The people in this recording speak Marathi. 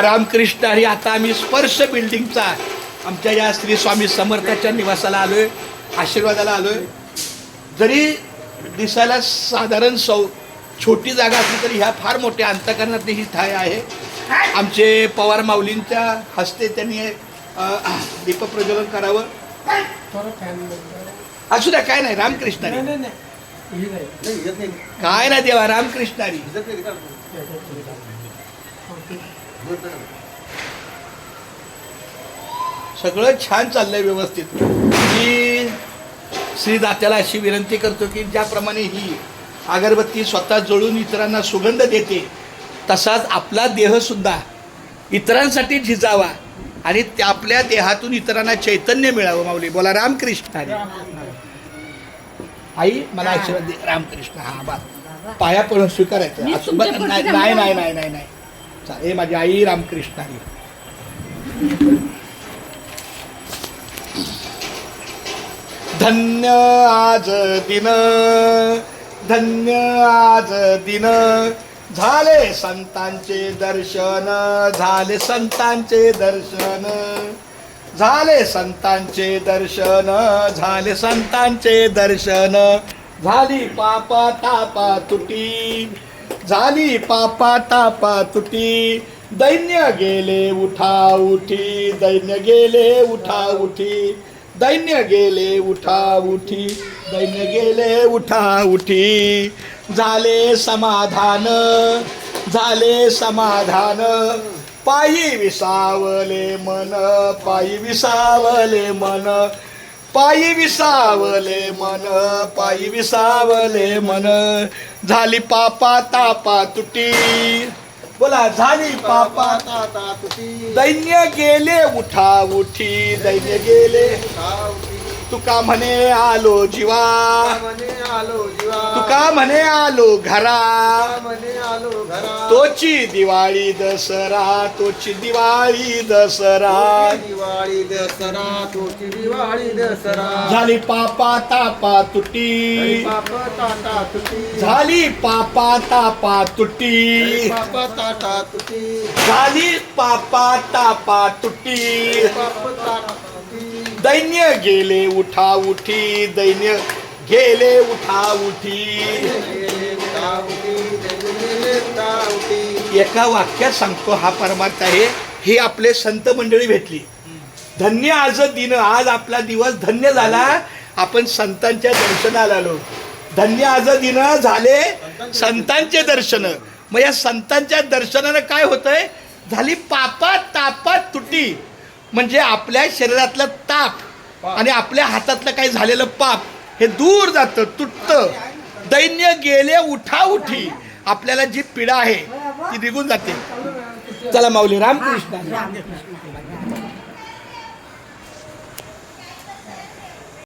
रामकृष्ण हरी. आता आम्ही स्पर्श बिल्डिंगचा आमच्या या श्री स्वामी समर्थाच्या निवासाला आलोय, आशीर्वादाला आलोय. जरी दिसायला साधारण छोटी जागा असली तरी ह्या फार मोठ्या अंतःकरणातली ही ठाय आहे. आमचे पवार माऊलींच्या हस्ते त्यांनी दीपप्रज्वलन करावं. असू द्या, काय नाही. रामकृष्ण काय नाही देवा, रामकृष्ण हरी. सगळं छान चाललंय व्यवस्थित. मी श्री दात्याला अशी विनंती करतो की ज्याप्रमाणे ही अगरबत्ती स्वतः जळून इतरांना सुगंध देते, तसाच आपला देह सुद्धा इतरांसाठी झिजावा आणि आपल्या देहातून इतरांना चैतन्य मिळावं. माऊली बोला रामकृष्ण हरी. आई मला आशीर्वाद दे. रामकृष्ण. हा बा पाया पडून स्वीकारायचं. नाही नाही नाही नाही नाही नाही. हे माझी आई. रामकृष्ण हरी. धन्य आज दिन, धन्य आज दिन, झाले संतांचे दर्शन, झाले संतांचे दर्शन, झाले संतांचे दर्शन, झाले संतांचे दर्शन. झाली पापा तापा तुटी, झाली पापा तापा तुटी, दैन्य गेले उठा उठी, दैन्य गेले उठा उठी, दैन्य गेले उठा उठी, दैन्य गेले उठा उठी. झाले समाधान, झाले समाधान, पायी विसावले मन, पायी विसावले मन, पायी विसावले मन, पायी विसावले मन. झाली पापा तापा तुटी, बोला झाली पापा तापा तुटी, दैन्य गेले उठा उठी, दैन्य गेले उठा उठी. तुका म्हणे आलो जीवा, तुका म्हणे आलो घरा, तोची दिवाळी दसरा, तोची दिवाळी दसरा, दिवाळी दसरा, तोची दिवाळी दसरा. झाली पापा तापा तुटी, पापा ताटा तुटी, झाली पापा तापा तुटी, पापा ताटा तुटी, झाली पापा तापा तुटी. पापा ताटा तुटी. दैन्य गेले उठा उठी, दैन्य गेले उठा उठी. एका वाक्यात सांगतो हा परमार्थ आहे. हे आपले संत मंडळी भेटली. धन्य आज दिन, आज आपला दिवस धन्य झाला. आपण संतांच्या दर्शनाला आलो. धन्य आज दिन, झाले संतांचे दर्शन. मग या संतांच्या दर्शनानं काय होतंय? झाली पापा तापा तुटी, म्हणजे आपल्या शरीरातलं ताप आणि आपल्या हातातलं काही झालेलं पाप हे दूर जातं, तुटतं. दैन्य गेले उठा उठी, आपल्याला जी पीडा आहे ती निघून जाते. चला माऊली. रामकृष्ण.